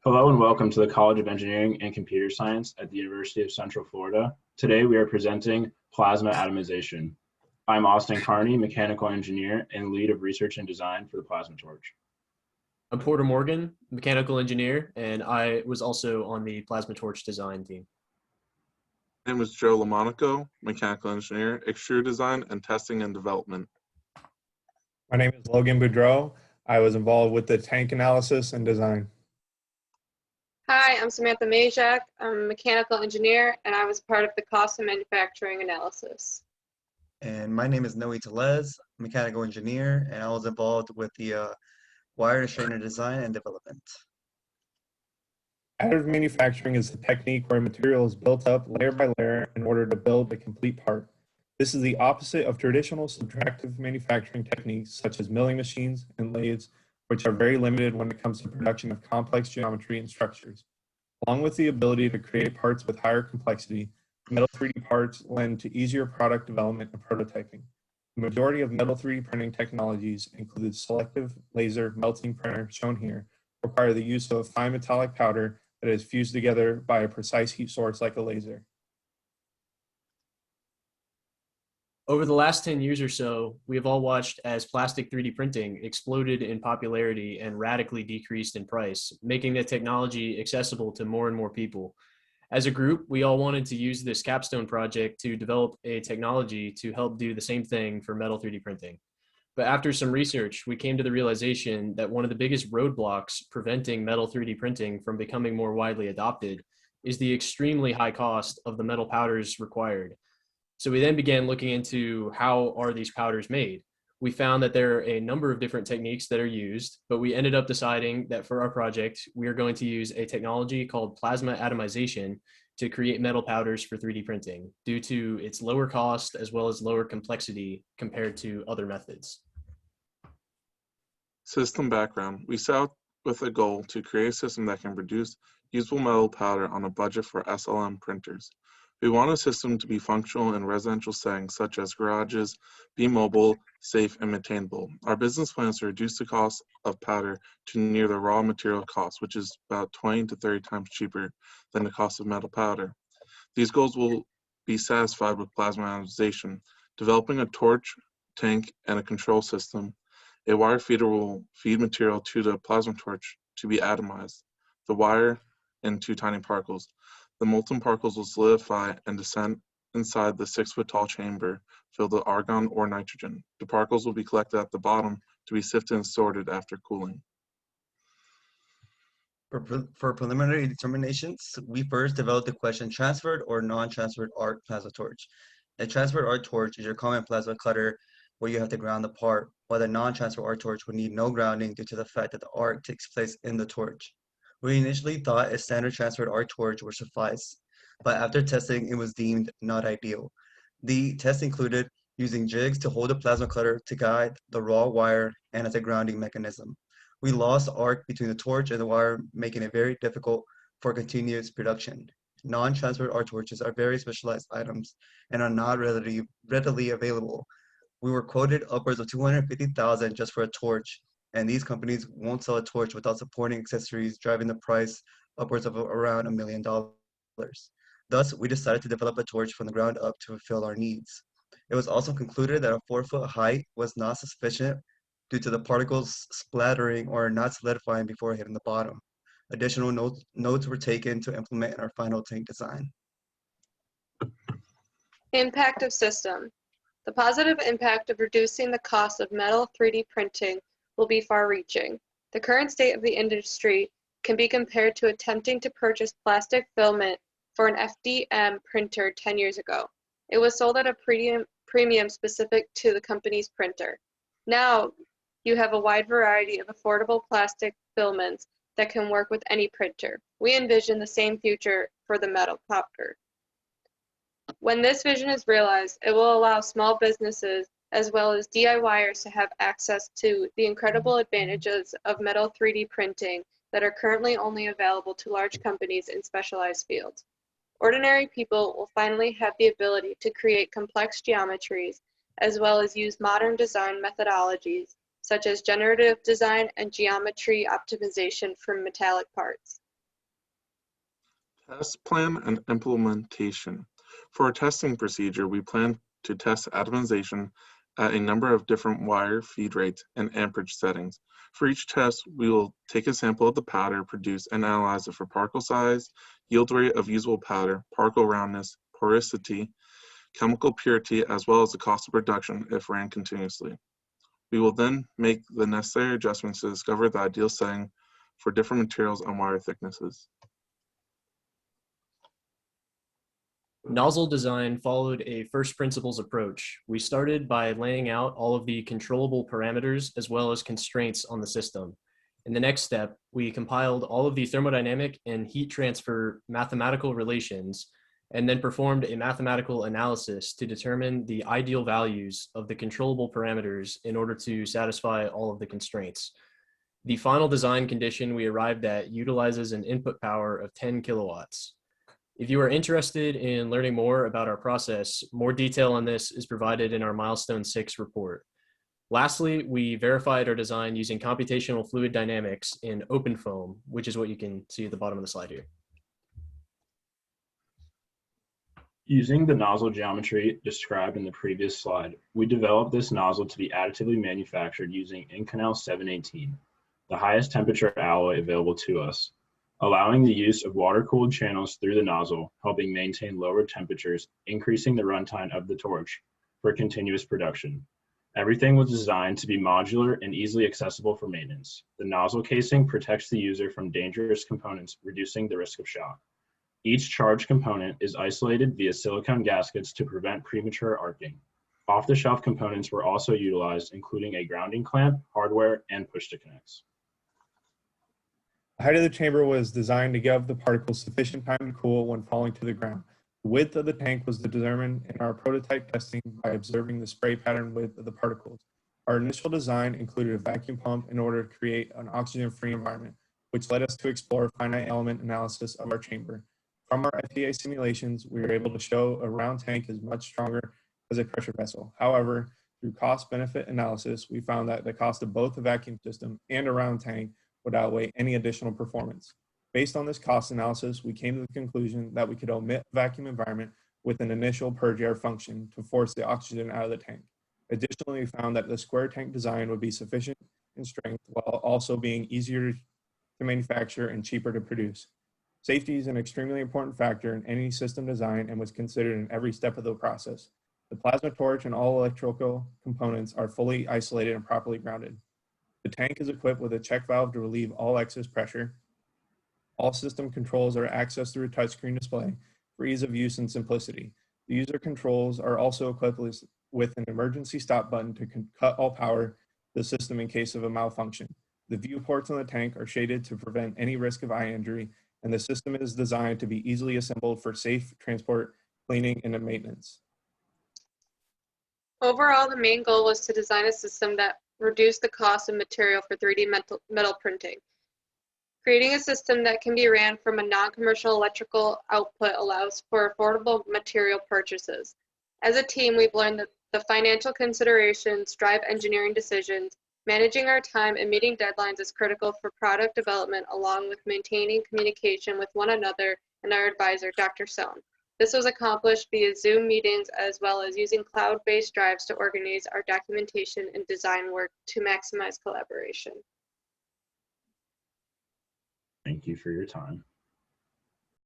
Hello and welcome to the College of Engineering and Computer Science at the University of Central Florida. Today we are presenting Plasma Atomization. I'm Austin Carney, mechanical engineer and lead of research and design for the plasma torch. I'm Porter Morgan, mechanical engineer, and I was also on the plasma torch design team. My name is Joe Lomonaco, mechanical engineer, extrude design and testing and development. My name is Logan Boudreau. I was involved with the tank analysis and design. Hi, I'm Samantha Majchrzak. I'm a mechanical engineer, and I was part of the cost and manufacturing analysis. And my name is Tellez, mechanical engineer, and I was involved with the wire and straightener design and development. Additive manufacturing is the technique where a material is built up layer by layer in order to build a complete part. This is the opposite of traditional subtractive manufacturing techniques such as milling machines and lathes, which are very limited when it comes to production of complex geometry and structures. Along with the ability to create parts with higher complexity, metal 3D parts lend to easier product development and prototyping. The majority of metal 3D printing technologies, including selective laser melting printer shown here, require the use of a fine metallic powder that is fused together by a precise heat source like a laser. Over the last 10 years or so, we have all watched as plastic 3D printing exploded in popularity and radically decreased in price, making the technology accessible to more and more people. As a group, we all wanted to use this capstone project to develop a technology to help do the same thing for metal 3D printing. But after some research, we came to the realization that one of the biggest roadblocks preventing metal 3D printing from becoming more widely adopted is the extremely high cost of the metal powders required. So we then began looking into how are these powders made. We found that there are a number of different techniques that are used, but we ended up deciding that for our project, we are going to use a technology called plasma atomization to create metal powders for 3D printing due to its lower cost as well as lower complexity compared to other methods. System background. We set out with a goal to create a system that can produce usable metal powder on a budget for SLM printers. We want a system to be functional in residential settings such as garages, be mobile, safe, and maintainable. Our business plan is to reduce the cost of powder to near the raw material cost, which is about 20 to 30 times cheaper than the cost of metal powder. These goals will be satisfied with plasma atomization, developing a torch, tank, and a control system. A wire feeder will feed material to the plasma torch to be atomized, the wire into tiny particles. The molten particles will solidify and descend inside the 6-foot-tall chamber filled with argon or nitrogen. The particles will be collected at the bottom to be sifted and sorted after cooling. For preliminary determinations, we first developed the question transferred or non-transferred arc plasma torch. A transferred arc torch is your common plasma cutter where you have to ground the part, while the non-transferred arc torch would need no grounding due to the fact that the arc takes place in the torch. We initially thought a standard transferred arc torch would suffice, but after testing, it was deemed not ideal. The test included using jigs to hold the plasma cutter to guide the raw wire and as a grounding mechanism. We lost arc between the torch and the wire, making it very difficult for continuous production. Non-transferred arc torches are very specialized items and are not readily available. We were quoted upwards of $250,000 just for a torch, and these companies won't sell a torch without supporting accessories, driving the price upwards of around $1 million. Thus, we decided to develop a torch from the ground up to fulfill our needs. It was also concluded that a 4-foot height was not sufficient due to the particles splattering or not solidifying before hitting the bottom. Additional notes were taken to implement in our final tank design. Impact of system. The positive impact of reducing the cost of metal 3D printing will be far-reaching. The current state of the industry can be compared to attempting to purchase plastic filament for an FDM printer 10 years ago. It was sold at a premium specific to the company's printer. Now, you have a wide variety of affordable plastic filaments that can work with any printer. We envision the same future for the metal powder. When this vision is realized, it will allow small businesses as well as DIYers to have access to the incredible advantages of metal 3D printing that are currently only available to large companies in specialized fields. Ordinary people will finally have the ability to create complex geometries as well as use modern design methodologies such as generative design and geometry optimization for metallic parts. Test plan and implementation. For our testing procedure, we plan to test atomization at a number of different wire feed rates and amperage settings. For each test, we will take a sample of the powder produced and analyze it for particle size, yield rate of usable powder, particle roundness, porosity, chemical purity, as well as the cost of production if ran continuously. We will then make the necessary adjustments to discover the ideal setting for different materials and wire thicknesses. Nozzle design followed a first principles approach. We started by laying out all of the controllable parameters as well as constraints on the system. In the next step, we compiled all of the thermodynamic and heat transfer mathematical relations and then performed a mathematical analysis to determine the ideal values of the controllable parameters in order to satisfy all of the constraints. The final design condition we arrived at utilizes an input power of 10 kilowatts. If you are interested in learning more about our process, more detail on this is provided in our Milestone 6 report. Lastly, we verified our design using computational fluid dynamics in OpenFOAM, which is what you can see at the bottom of the slide here. Using the nozzle geometry described in the previous slide, we developed this nozzle to be additively manufactured using Inconel 718, the highest temperature alloy available to us, allowing the use of water-cooled channels through the nozzle, helping maintain lower temperatures, increasing the runtime of the torch for continuous production. Everything was designed to be modular and easily accessible for maintenance. The nozzle casing protects the user from dangerous components, reducing the risk of shock. Each charged component is isolated via silicone gaskets to prevent premature arcing. Off-the-shelf components were also utilized, including a grounding clamp, hardware, and push-to-connects. The height of the chamber was designed to give the particles sufficient time to cool when falling to the ground. The width of the tank was determined in our prototype testing by observing the spray pattern width of the particles. Our initial design included a vacuum pump in order to create an oxygen-free environment, which led us to explore finite element analysis of our chamber. From our FEA simulations, we were able to show a round tank is much stronger as a pressure vessel. However, through cost-benefit analysis, we found that the cost of both the vacuum system and a round tank would outweigh any additional performance. Based on this cost analysis, we came to the conclusion that we could omit a vacuum environment with an initial purge air function to force the oxygen out of the tank. Additionally, we found that the square tank design would be sufficient in strength while also being easier to manufacture and cheaper to produce. Safety is an extremely important factor in any system design and was considered in every step of the process. The plasma torch and all electrical components are fully isolated and properly grounded. The tank is equipped with a check valve to relieve all excess pressure. All system controls are accessed through a touchscreen display for ease of use and simplicity. The user controls are also equipped with an emergency stop button to cut all power to the system in case of a malfunction. The viewports on the tank are shaded to prevent any risk of eye injury, and the system is designed to be easily assembled for safe transport, cleaning, and maintenance. Overall, the main goal was to design a system that reduced the cost of material for 3D metal printing. Creating a system that can be ran from a non-commercial electrical output allows for affordable material purchases. As a team, we've learned that the financial considerations drive engineering decisions. Managing our time and meeting deadlines is critical for product development, along with maintaining communication with one another and our advisor, Dr. Sohn. This was accomplished via Zoom meetings as well as using cloud-based drives to organize our documentation and design work to maximize collaboration. Thank you for your time.